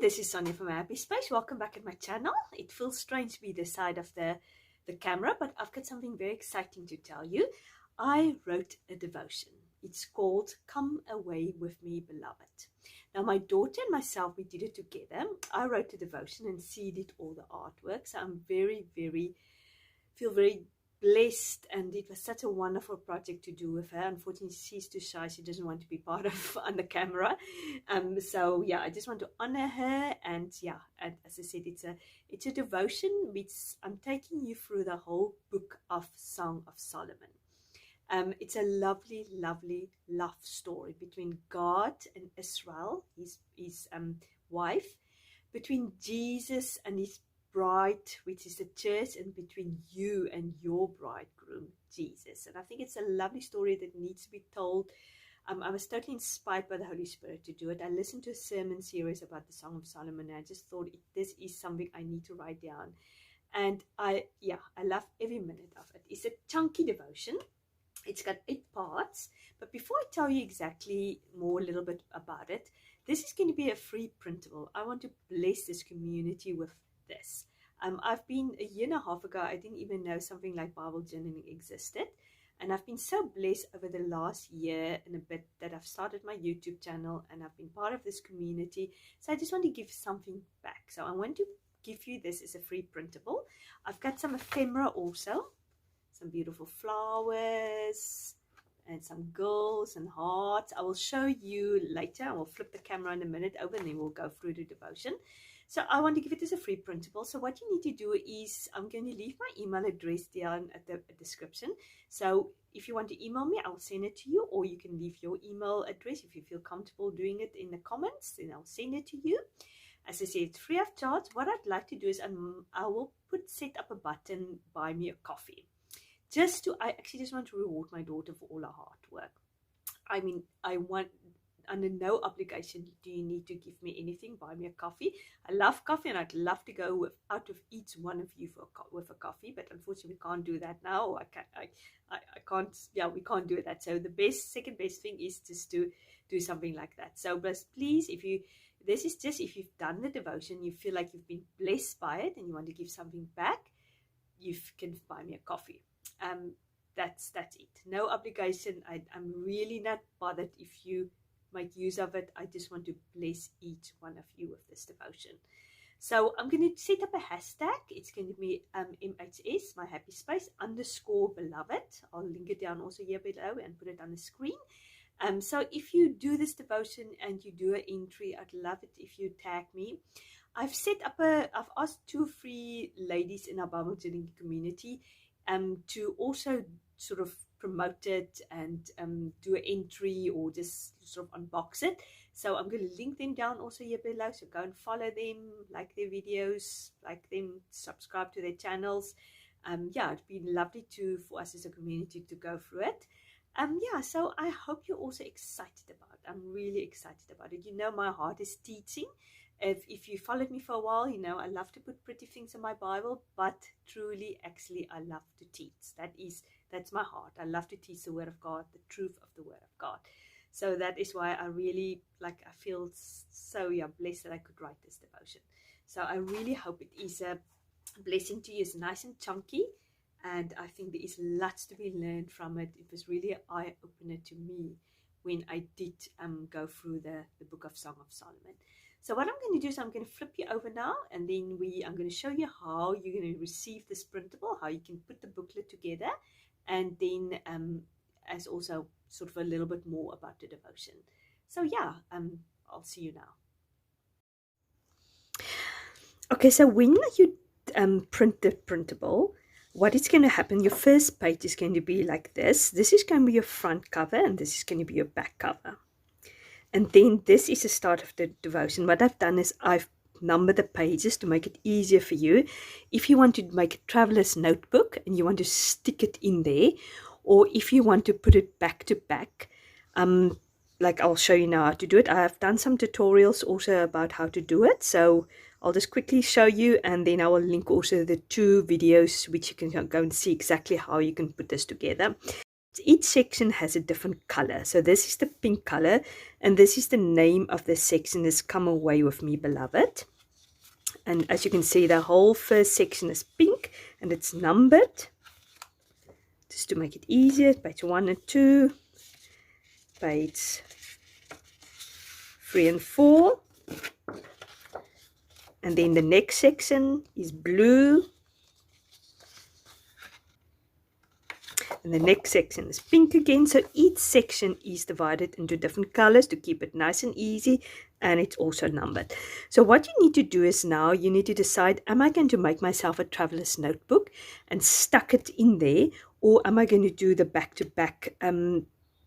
this is Sonia from Happy Space. Welcome back at my channel. It feels strange to be this side of the camera, but I've got something very exciting to tell you. I wrote a devotion. It's called Come Away With Me, Beloved. Now, my daughter and myself, we did it together. I wrote a devotion and she did all the artwork. So I'm feel very blessed, and it was such a wonderful project to do with her. Unfortunately, she's too shy. She doesn't want to be part of on the camera. So yeah, I just want to honor her. And yeah, and as I said, it's a devotion which I'm taking you through the whole book of Song of Solomon. It's a lovely love story between God and Israel, his wife, between Jesus and his bride, which is the church, and between you and your bridegroom, Jesus. And I think it's a lovely story that needs to be told. I was totally inspired by the Holy Spirit to do it. I listened to a sermon series about the Song of Solomon, and I just thought this is something I need to write down. And I love every minute of it. It's a chunky devotion. It's got 8 parts, but before I tell you exactly a little bit about it, this is going to be a free printable. I want to bless this community with this. I've been a year and a half ago, I didn't even know something like Bible journaling existed, and I've been so blessed over the last year and a bit that I've started my YouTube channel and I've been part of this community. So I just want to give something back. So I want to give you this as a free printable. I've got some ephemera also, some beautiful flowers and some girls and hearts. I will show you later. I will flip the camera in a minute over and then we'll go through the devotion. So I want to give it as a free printable. So what you need to do is, I'm going to leave my email address down at the description. So if you want to email me, I'll send it to you, or you can leave your email address if you feel comfortable doing it in the comments, then I'll send it to you. As I said, it's free of charge. What I'd like to do is I will set up a button, buy me a coffee. I actually just want to reward my daughter for all her hard work. I mean, under no obligation do you need to give me anything. Buy me a coffee. I love coffee, and I'd love to go out of each one of you with a coffee, but unfortunately we can't do that now. I can't. Yeah, we can't do that. So the second best thing is just to do something like that. So, but please, if you've done the devotion, you feel like you've been blessed by it, and you want to give something back, you can buy me a coffee. That's it. No obligation. I'm really not bothered if you make use of it. I just want to bless each one of you with this devotion. So I'm going to set up a hashtag. It's going to be MHS, my happy space, _beloved. I'll link it down also here below and put it on the screen. So if you do this devotion and you do an entry, I'd love it if you tag me. I've asked 2 free ladies in our Bible journaling community to also sort of promote it and do an entry or just sort of unbox it. So I'm going to link them down also here below. So go and follow them, like their videos, like them, subscribe to their channels. Yeah, it'd be lovely for us as a community to go through it. Yeah, so I hope you're also excited about it. I'm really excited about it. You know, my heart is teaching. If you followed me for a while, you know I love to put pretty things in my Bible, but truly, actually, I love to teach. That's my heart. I love to teach the Word of God, the truth of the Word of God. So that is why I really I feel so blessed that I could write this devotion. So I really hope it is a blessing to you. It's nice and chunky, and I think there is lots to be learned from it. It was really an eye-opener to me when I did go through the book of Song of Solomon. So what I'm going to do is I'm going to flip you over now, and then I'm going to show you how you're going to receive this printable, how you can put the booklet together, and then as also sort of a little bit more about the devotion. So yeah, I'll see you now. Okay, so when you print the printable, what is going to happen, your first page is going to be like this. This is going to be your front cover, and this is going to be your back cover. And then this is the start of the devotion. What I've done is I've numbered the pages to make it easier for you. If you want to make a traveler's notebook and you want to stick it in there, or if you want to put it back to back, like I'll show you now how to do it. I have done some tutorials also about how to do it. So I'll just quickly show you, and then I will link also the 2 videos which you can go and see exactly how you can put this together. each section has a different color. So this is the pink color, and this is the name of the section, is Come Away With Me, Beloved. And as you can see, the whole first section is pink, and it's numbered. Just to make it easier, page 1 and 2, page 3 and 4. And then the next section is blue. And the next section is pink again. So each section is divided into different colors to keep it nice and easy. And it's also numbered. So what you need to do is now you need to decide, am I going to make myself a traveler's notebook and stuck it in there? Or am I going to do the back-to-back,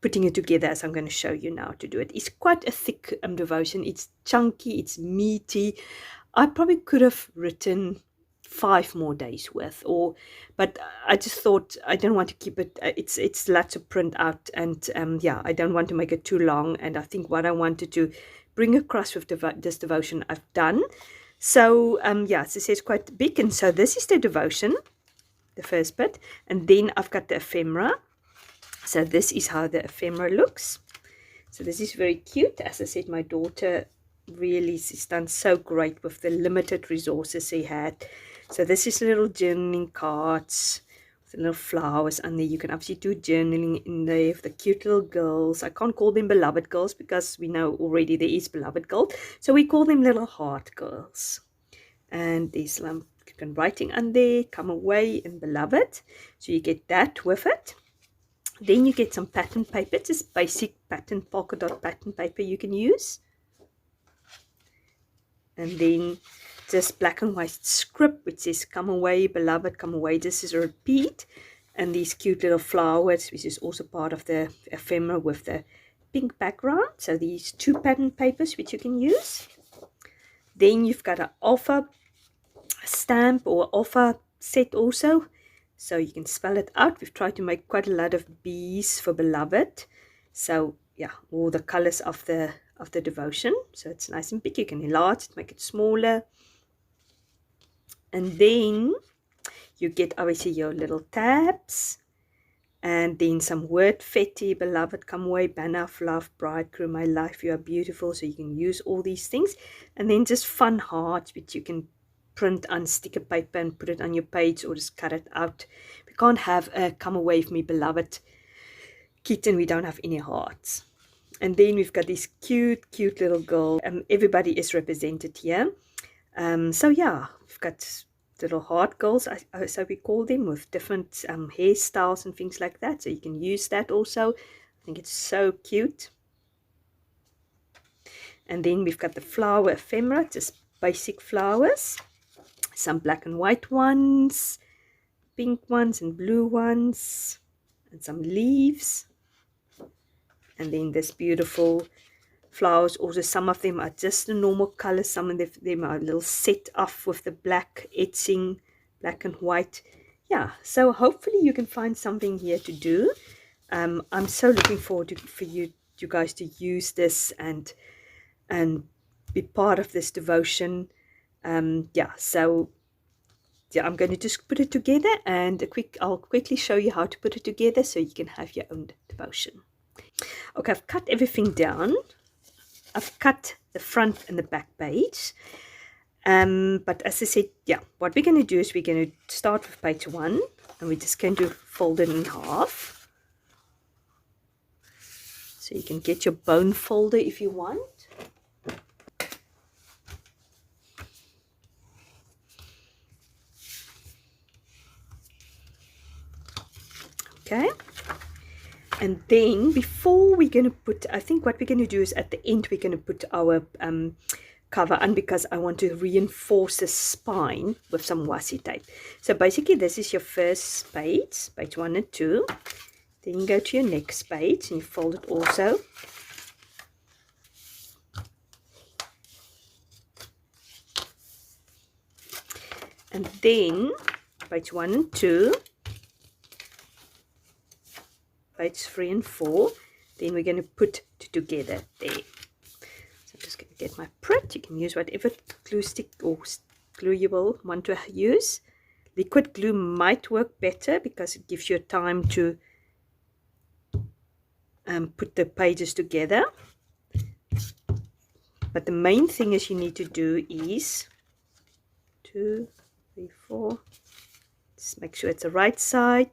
putting it together as I'm going to show you now to do it. It's quite a thick devotion. It's chunky, it's meaty. I probably could have written 5 more days worth, but I just thought I don't want to keep it. It's lots to print out, and yeah, I don't want to make it too long. And I think what I wanted to bring across with this devotion I've done. So yeah, as I say, it's quite big, and so this is the devotion, the first bit, and then I've got the ephemera. So this is how the ephemera looks. So this is very cute. As I said, my daughter really has done so great with the limited resources he had. So this is little journaling cards with little flowers on there. You can obviously do journaling in there with the cute little girls. I can't call them beloved girls because we know already there is beloved girl. So we call them little heart girls. And there's writing on there, Come Away and Beloved. So you get that with it. Then you get some pattern paper, just basic pattern, polka dot pattern paper you can use. And then just black and white script which says Come Away, Beloved, Come Away. This is a repeat. And these cute little flowers, which is also part of the ephemera with the pink background. So these 2 pattern papers which you can use. Then you've got an alpha stamp or alpha set also. So you can spell it out. We've tried to make quite a lot of B's for beloved. So yeah, all the colors of the devotion. So it's nice and big. You can enlarge it, make it smaller. And then you get obviously your little tabs. And then some word fetty, beloved, come away, banner of love, bridegroom, my life, you are beautiful. So you can use all these things. And then just fun hearts, which you can print on sticker paper and put it on your page or just cut it out. We can't have a Come Away With Me, Beloved kitten. We don't have any hearts. And then we've got this cute little girl. Everybody is represented here. So yeah, we've got little heart girls, so we call them, with different hairstyles and things like that. So you can use that also. I think it's so cute. And then we've got the flower ephemera, just basic flowers. Some black and white ones, pink ones and blue ones, and some leaves. And then this beautiful flowers. Also, some of them are just the normal colors. Some of them are a little set off with the black etching, black and white. Yeah, so hopefully you can find something here to do. I'm so looking forward for you guys to use this and be part of this devotion. Yeah, so yeah, I'm going to just put it together, and I'll quickly show you how to put it together so you can have your own devotion. Okay, I've cut everything down. I've cut the front and the back page. But as I said, yeah, what we're going to do is we're going to start with page 1, and we're just going to fold it in half. So you can get your bone folder if you want. Okay. And then before we're going to put, I think what we're going to do is at the end we're going to put our cover on, because I want to reinforce the spine with some washi tape. So basically this is your first page, page 1 and 2. Then you go to your next page and you fold it also. And then page 1 and 2. Page 3 and 4, then we're going to put together there. So I'm just going to get my print. You can use whatever glue stick or glue you will want to use. Liquid glue might work better because it gives you time to put the pages together. But the main thing is you need to do is 2, 3, 4. Just make sure it's the right side.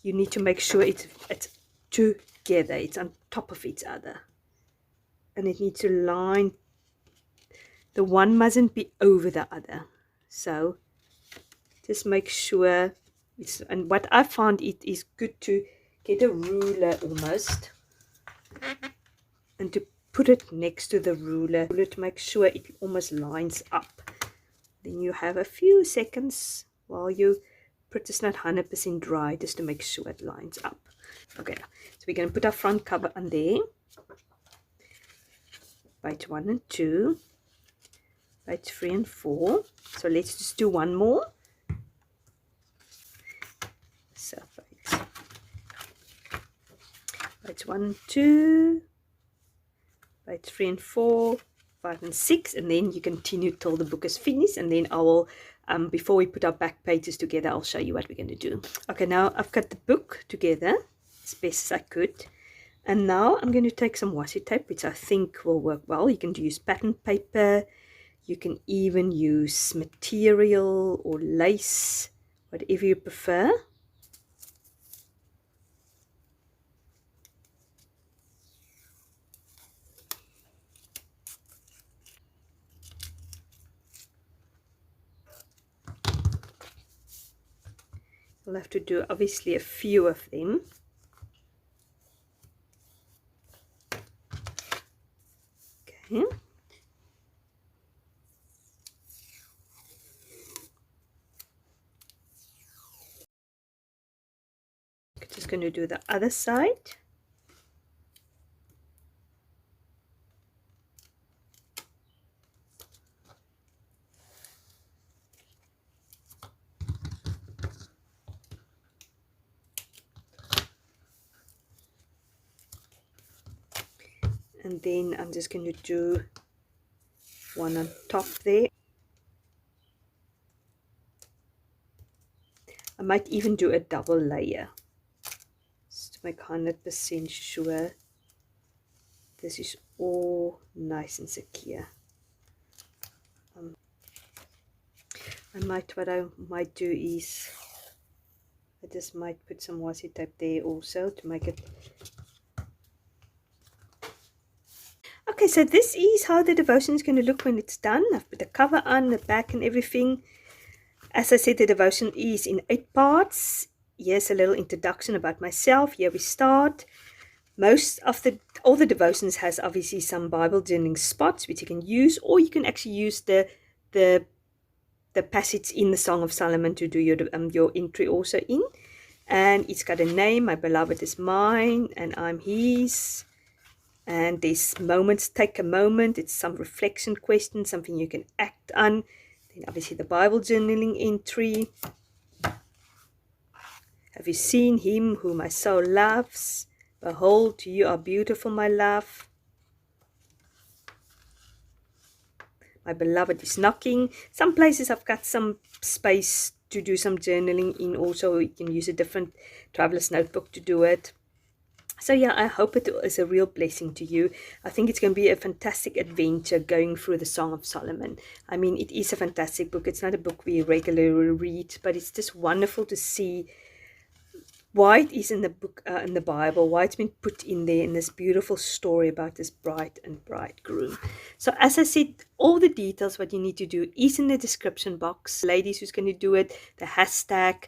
You need to make sure it's together. It's on top of each other. And it needs to line. The one mustn't be over the other. So just make sure it's, and what I found, it is good to get a ruler almost and to put it next to the ruler to make sure it almost lines up. Then you have a few seconds while you print is not 100% dry, just to make sure it lines up. Okay, so we're going to put our front cover on there. Page 1 and 2, page 3 and 4. So let's just do one more. So page 1 and 2, page 3 and 4, 5 and 6, and then you continue till the book is finished, and then I will, before we put our back pages together, I'll show you what we're going to do. Okay, now I've got the book together as best as I could, and now I'm going to take some washi tape, which I think will work well. You can use pattern paper, you can even use material or lace, whatever you prefer. We'll have to do obviously a few of them. Okay. Just going to do the other side. And then I'm just going to do one on top there. I might even do a double layer, just to make 100% sure this is all nice and secure. What I might do is I just might put some washi tape there also to make it. Okay, so this is how the devotion is going to look when it's done. I've put the cover on, the back and everything. As I said, the devotion is in 8 parts. Here's a little introduction about myself. Here we start. All the devotions has obviously some Bible journaling spots which you can use, or you can actually use the passage in the Song of Solomon to do your entry also in. And it's got a name. My beloved is mine and I'm his. And there's moments, take a moment. It's some reflection question, something you can act on. Then obviously the Bible journaling entry. Have you seen him whom my soul loves? Behold, you are beautiful, my love. My beloved is knocking. Some places I've got some space to do some journaling in. Also, you can use a different traveler's notebook to do it. So yeah, I hope it is a real blessing to you. I think it's going to be a fantastic adventure going through the Song of Solomon. I mean, it is a fantastic book. It's not a book we regularly read, but it's just wonderful to see why it is in the book, in the Bible, why it's been put in there in this beautiful story about this bride and bridegroom. So as I said, all the details, what you need to do is in the description box. Ladies who's going to do it, the hashtag,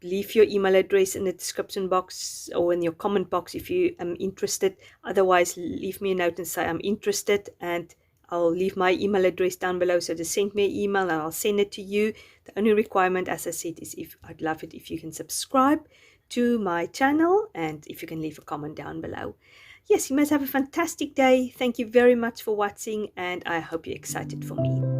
leave your email address in the description box or in your comment box if you are interested. Otherwise, leave me a note and say I'm interested, and I'll leave my email address down below. So just send me an email and I'll send it to you. The only requirement, as I said, is I'd love it if you can subscribe to my channel and if you can leave a comment down below. Yes, you must have a fantastic day. Thank you very much for watching, and I hope you're excited for me.